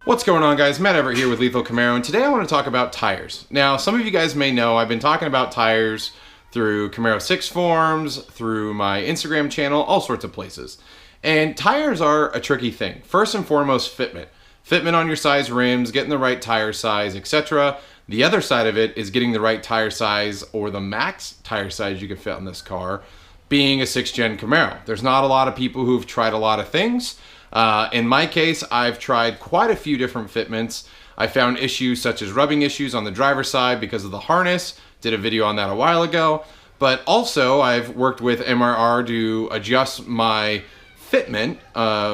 What's going on, guys? Matt Everett here with Lethal Camaro, and today I want to talk about tires. Now, some of you guys may know I've been talking about tires through Camaro 6 forums, through my Instagram channel, all sorts of places. And tires are a tricky thing. First and foremost, fitment. Fitment on your size rims, getting the right tire size, etc. The other side of it is getting the right tire size or the max tire size you can fit on this car, being a 6th gen Camaro. There's not a lot of people who've tried a lot of things. In my case, I've tried quite a few different fitments. I found issues such as rubbing issues on the driver's side because of the harness. Did a video on that a while ago. But also, I've worked with MRR to adjust my fitment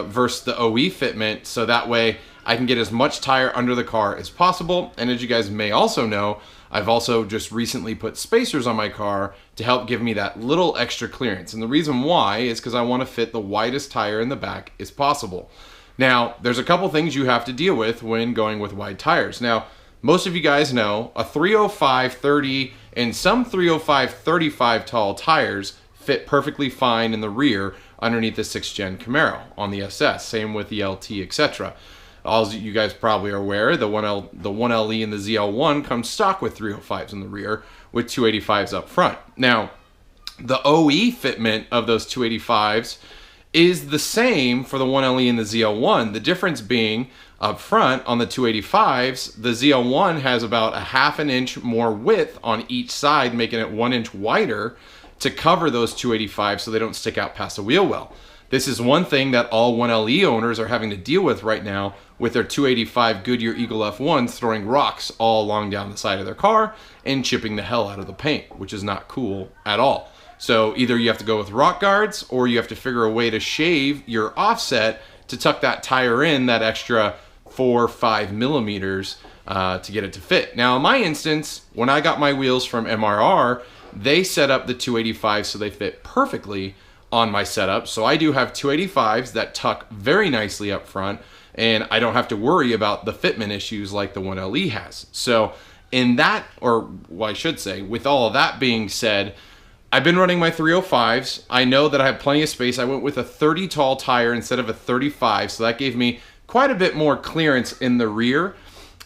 versus the OE fitment, so that way I can get as much tire under the car as possible. And as you guys may also know, I've also just recently put spacers on my car to help give me that little extra clearance. And the reason why is because I want to fit the widest tire in the back as possible. Now, there's a couple things you have to deal with when going with wide tires. Now, most of you guys know a 305/30 and some 305/35 tall tires fit perfectly fine in the rear underneath the 6th gen Camaro on the SS, same with the LT, etc. As you guys probably are aware, the 1LE and the ZL1 come stock with 305s in the rear with 285s up front. Now, the OE fitment of those 285s is the same for the 1LE and the ZL1. The difference being up front on the 285s, the ZL1 has about a ½ an inch more width on each side, making it 1 inch wider to cover those 285s so they don't stick out past the wheel well. This is one thing that all 1LE owners are having to deal with right now with their 285 Goodyear Eagle F1s throwing rocks all along down the side of their car and chipping the hell out of the paint, which is not cool at all. So either you have to go with rock guards or you have to figure a way to shave your offset to tuck that tire in that extra 4 or 5 millimeters to get it to fit. Now in my instance, when I got my wheels from MRR, they set up the 285 so they fit perfectly on my setup. So I do have 285s that tuck very nicely up front, and I don't have to worry about the fitment issues like the 1LE has. So in that, or well, I should say, with all of that being said, I've been running my 305s. I know that I have plenty of space. I went with a 30 tall tire instead of a 35, so that gave me quite a bit more clearance in the rear.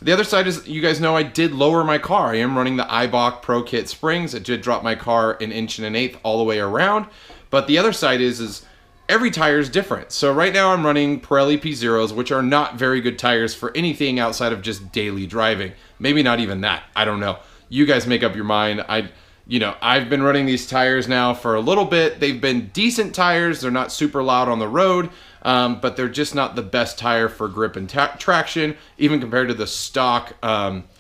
The other side is, you guys know I did lower my car. I am running the Eibach Pro Kit springs. It did drop my car 1 1/8 inches all the way around. But the other side is every tire is different. So right now I'm running Pirelli P0s, which are not very good tires for anything outside of just daily driving. Maybe not even that. I don't know. You guys make up your mind. I've been running these tires now for a little bit. They've been decent tires. They're not super loud on the road, but they're just not the best tire for grip and traction, even compared to the stock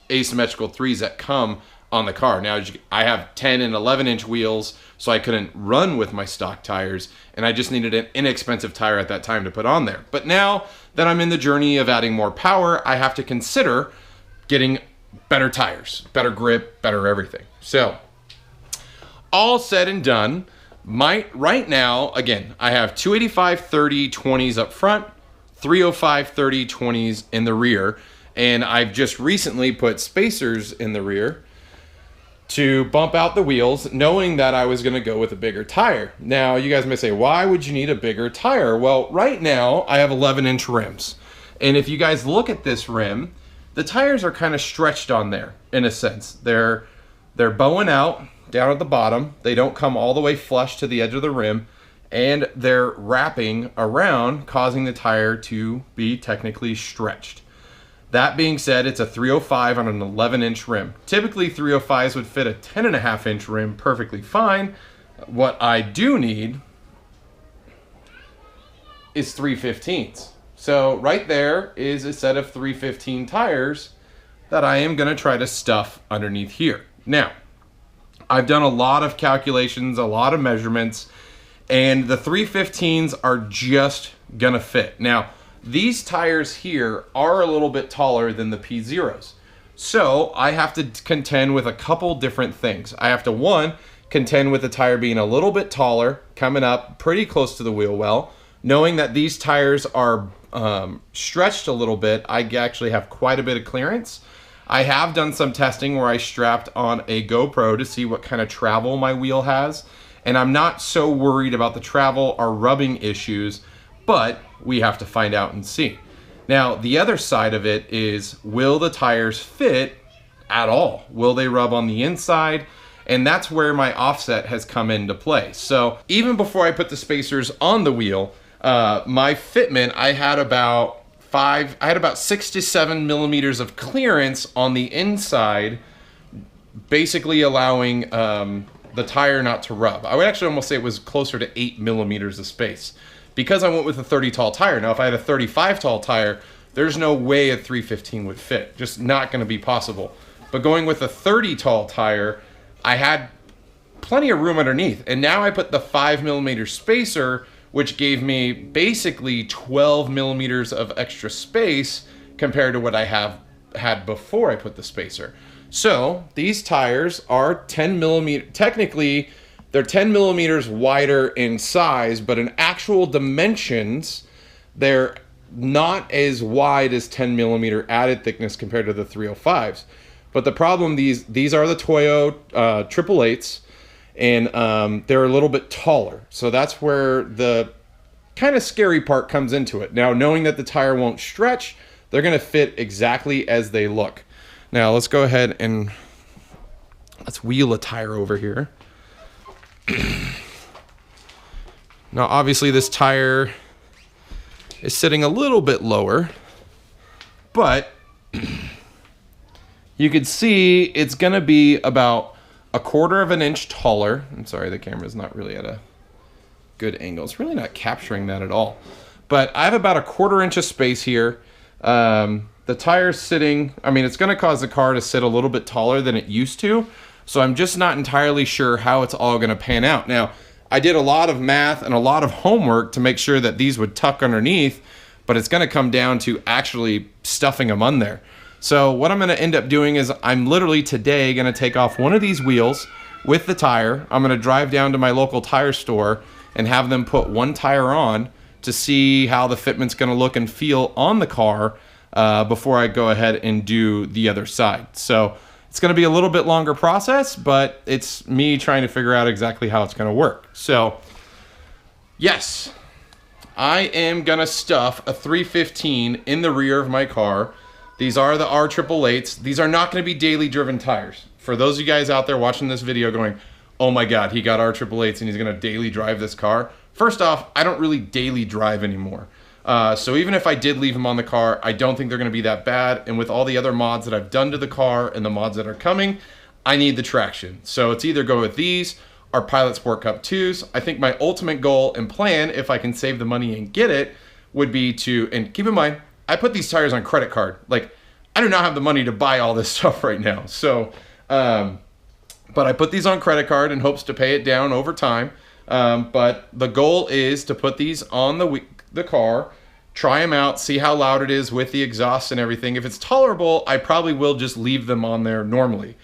asymmetrical 3s that come on the car. Now, I have 10 and 11 inch wheels, so I couldn't run with my stock tires, and I just needed an inexpensive tire at that time to put on there. But now that I'm in the journey of adding more power, I have to consider getting better tires, better grip, better everything. So, all said and done, right now, again, I have 285/30 20s up front, 305/30 20s in the rear, and I've just recently put spacers in the rear to bump out the wheels, knowing that I was going to go with a bigger tire. Now, you guys may say, why would you need a bigger tire? Well, right now, I have 11 inch rims. And if you guys look at this rim, the tires are kind of stretched on there, in a sense. They're bowing out down at the bottom. They don't come all the way flush to the edge of the rim, and they're wrapping around, causing the tire to be technically stretched. That being said, it's a 305 on an 11 inch rim. Typically 305s would fit a 10.5 inch rim perfectly fine. What I do need is 315s. So right there is a set of 315 tires that I am gonna try to stuff underneath here. Now, I've done a lot of calculations, a lot of measurements, and the 315s are just gonna fit. Now, these tires here are a little bit taller than the P0s. So I have to contend with a couple different things. I have to, one, contend with the tire being a little bit taller, coming up pretty close to the wheel well. Knowing that these tires are stretched a little bit, I actually have quite a bit of clearance. I have done some testing where I strapped on a GoPro to see what kind of travel my wheel has. And I'm not so worried about the travel or rubbing issues, but we have to find out and see. Now, the other side of it is, will the tires fit at all? Will they rub on the inside? And that's where my offset has come into play. So even before I put the spacers on the wheel, my fitment, I had about 6 to 7 millimeters of clearance on the inside, basically allowing the tire not to rub. I would actually almost say it was closer to 8 millimeters of space, because I went with a 30 tall tire. Now, if I had a 35 tall tire, there's no way a 315 would fit. Just not gonna be possible. But going with a 30 tall tire, I had plenty of room underneath. And now I put the 5 millimeter spacer, which gave me basically 12 millimeters of extra space compared to what I had before I put the spacer. So these tires are 10 millimeter, technically they're 10 millimeters wider in size, but in actual dimensions, they're not as wide as 10 millimeter added thickness compared to the 305s. But the problem, these are the Toyo 888s, and they're a little bit taller. So that's where the kind of scary part comes into it. Now, knowing that the tire won't stretch, they're gonna fit exactly as they look. Now, let's go ahead and let's wheel a tire over here. Now, obviously this tire is sitting a little bit lower, but you can see it's gonna be about 1/4 of an inch taller. I'm sorry, the camera's not really at a good angle. It's really not capturing that at all. But I have about 1/4 inch of space here. The tire's sitting, I mean, it's gonna cause the car to sit a little bit taller than it used to. So I'm just not entirely sure how it's all gonna pan out. Now, I did a lot of math and a lot of homework to make sure that these would tuck underneath, but it's gonna come down to actually stuffing them on there. So what I'm gonna end up doing is I'm literally today gonna take off one of these wheels with the tire. I'm gonna drive down to my local tire store and have them put one tire on to see how the fitment's gonna look and feel on the car before I go ahead and do the other side. So it's gonna be a little bit longer process, but it's me trying to figure out exactly how it's gonna work. So yes, I am gonna stuff a 315 in the rear of my car. These are the R888s. These are not gonna be daily driven tires. For those of you guys out there watching this video going, oh my God, he got R888s and he's gonna daily drive this car. First off, I don't really daily drive anymore. So even if I did leave them on the car, I don't think they're gonna be that bad. And with all the other mods that I've done to the car and the mods that are coming, I need the traction. So it's either go with these or Pilot Sport Cup 2s. I think my ultimate goal and plan, if I can save the money and get it, would be to, and keep in mind, I put these tires on credit card. Like, I do not have the money to buy all this stuff right now. So, but I put these on credit card in hopes to pay it down over time. But the goal is to put these on the car, try them out, see how loud it is with the exhaust and everything. If it's tolerable, I probably will just leave them on there normally.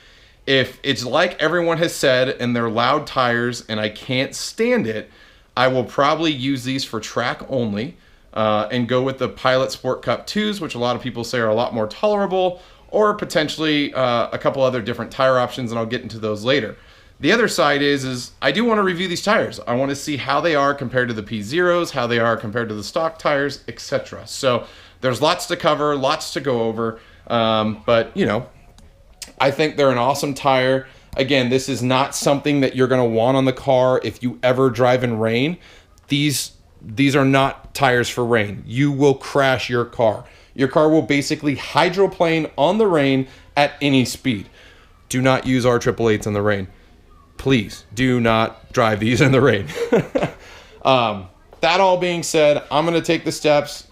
If it's like everyone has said and they're loud tires and I can't stand it, I will probably use these for track only and go with the Pilot Sport Cup 2s, which a lot of people say are a lot more tolerable, or potentially a couple other different tire options, and I'll get into those later. The other side is I do want to review these tires. I want to see how they are compared to the P0s, how they are compared to the stock tires, etc. So there's lots to cover, lots to go over, but you know, I think they're an awesome tire. Again, this is not something that you're going to want on the car if you ever drive in rain. These are not tires for rain. You will crash your car. Your car will basically hydroplane on the rain at any speed. Do not use R888s in the rain. Please do not drive these in the rain. That all being said, I'm going to take the steps,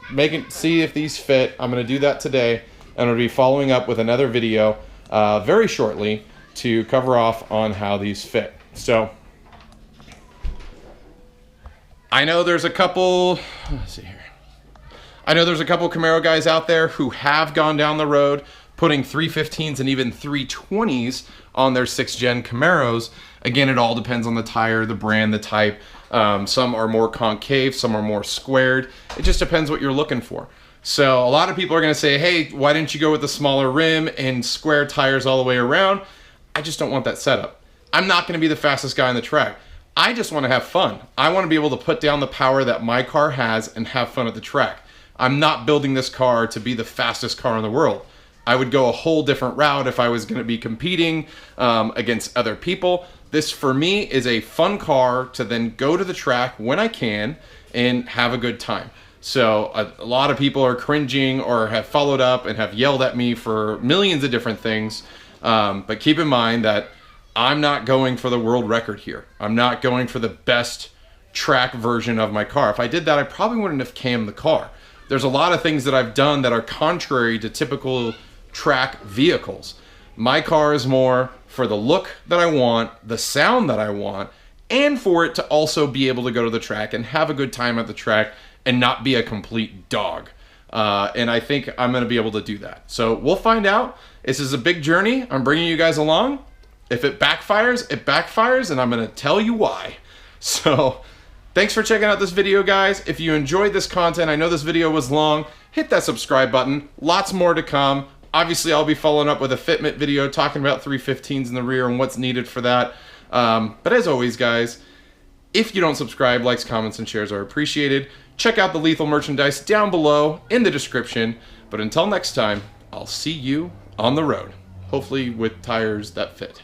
see if these fit. I'm going to do that today, and I'll be following up with another video very shortly to cover off on how these fit. So I know there's a couple, let's see here. I know there's a couple Camaro guys out there who have gone down the road putting 315s and even 320s on their 6th gen Camaros. Again, it all depends on the tire, the brand, the type. Some are more concave, some are more squared. It just depends what you're looking for. So a lot of people are gonna say, hey, why didn't you go with the smaller rim and square tires all the way around? I just don't want that setup. I'm not gonna be the fastest guy on the track. I just wanna have fun. I wanna be able to put down the power that my car has and have fun at the track. I'm not building this car to be the fastest car in the world. I would go a whole different route if I was going to be competing against other people. This, for me, is a fun car to then go to the track when I can and have a good time. So a lot of people are cringing or have followed up and have yelled at me for millions of different things. But keep in mind that I'm not going for the world record here. I'm not going for the best track version of my car. If I did that, I probably wouldn't have cammed the car. There's a lot of things that I've done that are contrary to typical track vehicles. My car is more for the look that I want, the sound that I want, and for it to also be able to go to the track and have a good time at the track and not be a complete dog. And I think I'm going to be able to do that. So we'll find out. This is a big journey. I'm bringing you guys along. If it backfires, it backfires, and I'm going to tell you why. So thanks for checking out this video, guys. If you enjoyed this content, I know this video was long, hit that subscribe button. Lots more to come. Obviously, I'll be following up with a fitment video talking about 315s in the rear and what's needed for that. But as always, guys, if you don't subscribe, likes, comments, and shares are appreciated. Check out the Lethal merchandise down below in the description. But until next time, I'll see you on the road. Hopefully with tires that fit.